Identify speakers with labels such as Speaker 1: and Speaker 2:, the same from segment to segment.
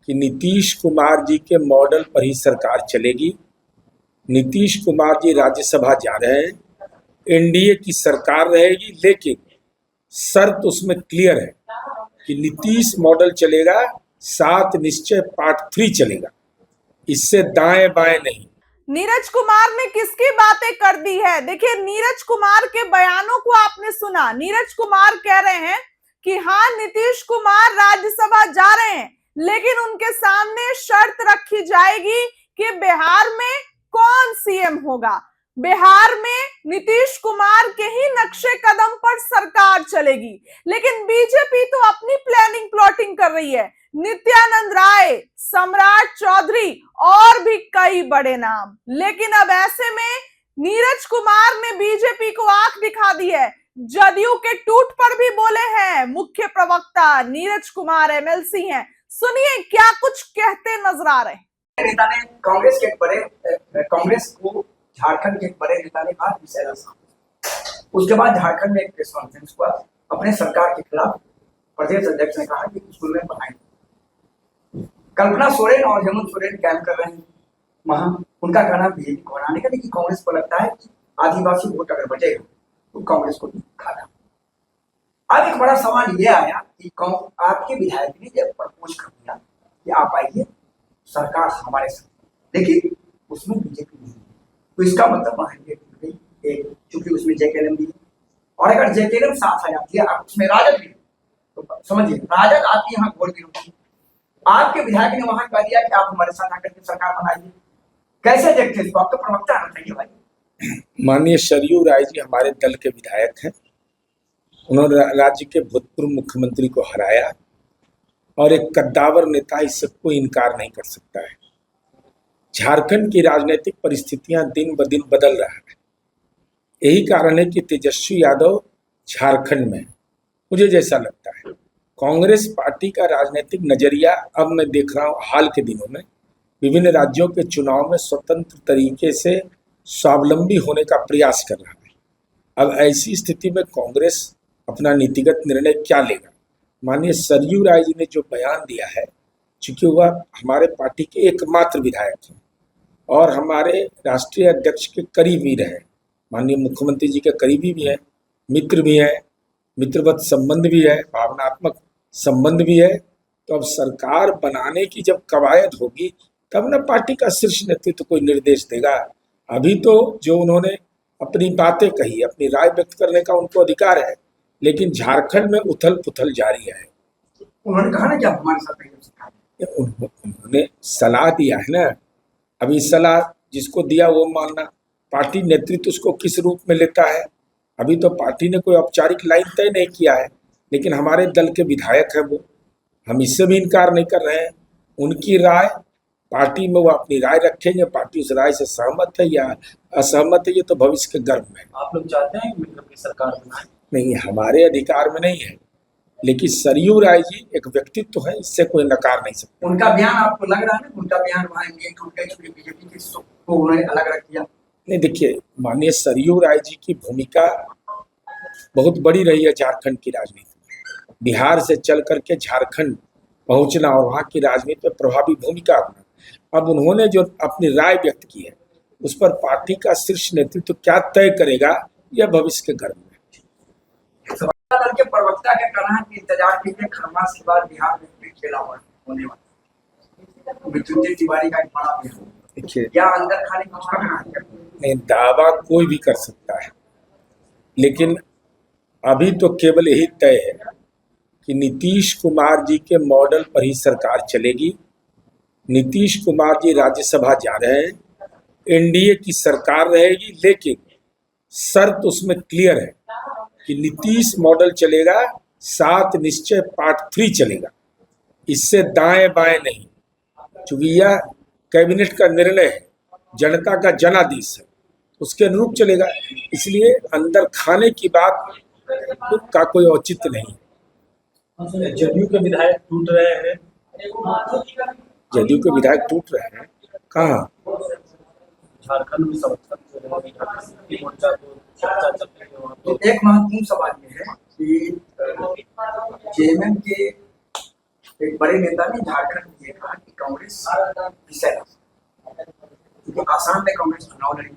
Speaker 1: कि नीतीश कुमार जी के मॉडल पर ही सरकार चलेगी। नीतीश कुमार जी राज्यसभा जा रहे हैं, एनडीए की सरकार रहेगी, लेकिन शर्त उसमें क्लियर है कि नीतीश मॉडल चलेगा, 7 निश्चय पार्ट 3 चलेगा, इससे दाएं बाएं नहीं।
Speaker 2: नीरज कुमार ने किसकी बातें कर दी है? देखिए, नीरज कुमार के बयानों को आपने सुना। नीरज कुमार कह रहे हैं कि हाँ, नीतीश कुमार राज्यसभा जा रहे हैं, लेकिन उनके सामने शर्त रखी जाएगी कि बिहार में कौन सीएम होगा। बिहार में नीतीश कुमार के ही नक्शे कदम पर सरकार चलेगी। लेकिन बीजेपी तो अपनी प्लानिंग प्लॉटिंग कर रही है। नित्यानंद राय, सम्राट चौधरी और भी कई बड़े नाम। लेकिन अब ऐसे में नीरज कुमार ने बीजेपी को आंख दिखा दी है। जदयू के टूट पर भी बोले हैं। मुख्य प्रवक्ता नीरज कुमार एमएलसी हैं। सुनिए क्या कुछ कहते नजर आ रहे हैं।
Speaker 3: नेता ने कांग्रेस को झारखंड के एक बड़े नेता ने कहा विषय। उसके बाद झारखंड में एक प्रेस कॉन्फ्रेंस हुआ। अपने सरकार के खिलाफ प्रदेश अध्यक्ष ने कहा कि स्कूल में पढ़ाएंगे। कल्पना सोरेन और हेमंत सोरेन कैंप कर रहे हैं वहां। उनका कहना बीजेपी को हराने का, लेकिन कांग्रेस को लगता है कि आदिवासी वोट अगर बचेगा तो कांग्रेस को खाना। अब एक बड़ा सवाल ये आया कि आपके विधायक ने जब प्रपोज कर दिया कि आप आइए सरकार हमारे साथ, लेकिन उसमें बीजेपी नहीं है, तो इसका मतलब चूंकि उसमें जेकेएलएम भी है, और अगर जेकेएलएम साथ आ जाती है और उसमें राजद भी, तो समझिए राजद आपकी यहाँ घोर विरोधी। आपके विधायक ने वहां कह दिया कि आप हमारे साथ आकर के सरकार बनाइए। कैसे देखते हैं? आप तो प्रवक्ता आना चाहिए भाई।
Speaker 1: माननीय सरयू राय जी हमारे दल के विधायक हैं। उन्होंने राज्य के भूतपूर्व मुख्यमंत्री को हराया और एक कद्दावर नेता, इससे कोई इनकार नहीं कर सकता है। झारखंड की राजनीतिक परिस्थितियां दिन ब दिन बदल रहा है। यही कारण है कि तेजस्वी यादव झारखंड में, मुझे जैसा लगता है, कांग्रेस पार्टी का राजनीतिक नजरिया अब मैं देख रहा हूँ हाल के दिनों में विभिन्न राज्यों के चुनाव में स्वतंत्र तरीके से स्वावलंबी होने का प्रयास कर रहा है। अब ऐसी स्थिति में कांग्रेस अपना नीतिगत निर्णय क्या लेगा? माननीय सरयू राय जी ने जो बयान दिया है, चूंकि वह हमारे पार्टी के एकमात्र विधायक हैं और हमारे राष्ट्रीय अध्यक्ष के करीबी रहे, माननीय मुख्यमंत्री जी के करीबी भी हैं, मित्र भी हैं, मित्रवत संबंध भी है, भावनात्मक संबंध भी है, तो अब सरकार बनाने की जब कवायद होगी तब न पार्टी का शीर्ष नेतृत्व कोई निर्देश देगा। अभी तो जो उन्होंने अपनी बातें कही, अपनी राय व्यक्त करने का उनको अधिकार है, लेकिन झारखंड में उथल पुथल जारी है।
Speaker 3: उन्होंने कहा ना कि आप हमारे साथ नहीं,
Speaker 1: उन्होंने सलाह दिया है ना। अभी सलाह जिसको दिया वो मानना, पार्टी नेतृत्व उसको किस रूप में लेता है, अभी तो पार्टी ने कोई औपचारिक लाइन तय नहीं किया है, लेकिन हमारे दल के विधायक हैं वो, हम इससे भी इनकार नहीं कर रहे हैं। उनकी राय पार्टी में वो अपनी राय रखेंगे, पार्टी उस राय से सहमत है या असहमत है ये तो भविष्य के गर्भ में।
Speaker 4: आप लोग चाहते हैं मिलकर के सरकार बनाए?
Speaker 1: नहीं, हमारे अधिकार में नहीं है, लेकिन सरयू राय जी एक व्यक्तित्व है, इससे कोई नकार नहीं सकता।
Speaker 3: उनका बयान आपको लग रहा है ना, उनका बयान वहां टूट गया क्योंकि बीजेपी के को उन्होंने अलग रख दिया?
Speaker 1: नहीं, देखिए, माननीय सरयू राय जी की भूमिका बहुत बड़ी रही है झारखंड की राजनीति में। बिहार से चल करके झारखंड पहुंचना और वहाँ की राजनीति में प्रभावी भूमिका अपना। अब उन्होंने जो अपनी राय व्यक्त की है उस पर पार्टी का शीर्ष नेतृत्व क्या तय करेगा यह भविष्य के गर्भ में।
Speaker 3: दल के प्रवक्ता का कहना है कि इंतजार कीजिए, खरमास के बाद बिहार में खेला होने वाला मृत्युंजय तिवारी का बड़ा बयान।
Speaker 1: देखिए,
Speaker 3: क्या अंदर खाने कुछ कहना है?
Speaker 1: नहीं, दावा कोई भी कर सकता है, लेकिन अभी तो केवल यही तय है कि नीतीश कुमार जी के मॉडल पर ही सरकार चलेगी। नीतीश कुमार जी राज्यसभा जा रहे हैं, एनडीए की सरकार रहेगी, लेकिन शर्त उसमें क्लियर है कि नीतीश मॉडल चलेगा, 7 निश्चय पार्ट 3 चलेगा, इससे दाएं बाएं नहीं। चूंकि यह कैबिनेट का निर्णय है, जनता का जनादेश है, उसके अनुरूप चलेगा, इसलिए अंदर खाने की बात का कोई औचित्य नहीं।
Speaker 4: जदयू के विधायक टूट रहे हैं।
Speaker 1: जदयू के विधायक टूट रहे हैं कहाँ?
Speaker 4: झारखंड में
Speaker 3: तो एक महत्वपूर्ण सवाल ये है कि जेएमएम के एक बड़े नेता ने झारखंड में ये कहा कि कांग्रेस विषय क्योंकि आसाम में कांग्रेस चुनाव लड़ी।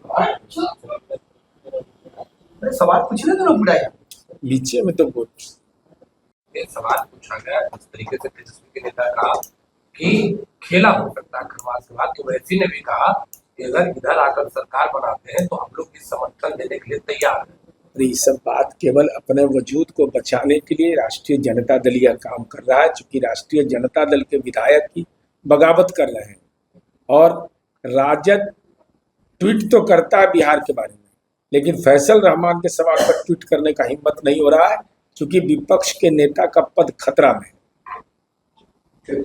Speaker 3: अरे सवाल पूछने दो ना बुढ़ाई।
Speaker 1: लीजिए मैं तो बोल
Speaker 5: ये सवाल पूछा गया इस तरीके से तेजस्वी के नेता कहा कि खेला हो सकता है खरवास के बाद। तो वैसी ने भी कहा कि अगर इधर आकर सरकार बनाते हैं तो हम लोग इस समर्थन देने के लिए तैयार हैं।
Speaker 1: और ये सब बात केवल अपने वजूद को बचाने के लिए राष्ट्रीय जनता दल यह काम कर रहा है, चूंकि राष्ट्रीय जनता दल के विधायक की बगावत कर रहे हैं। और राजद ट्वीट तो करता है बिहार के बारे में, लेकिन फैसल रहमान के सवाल पर ट्वीट करने का हिम्मत नहीं हो रहा है, क्योंकि विपक्ष के नेता का पद खतरा में है।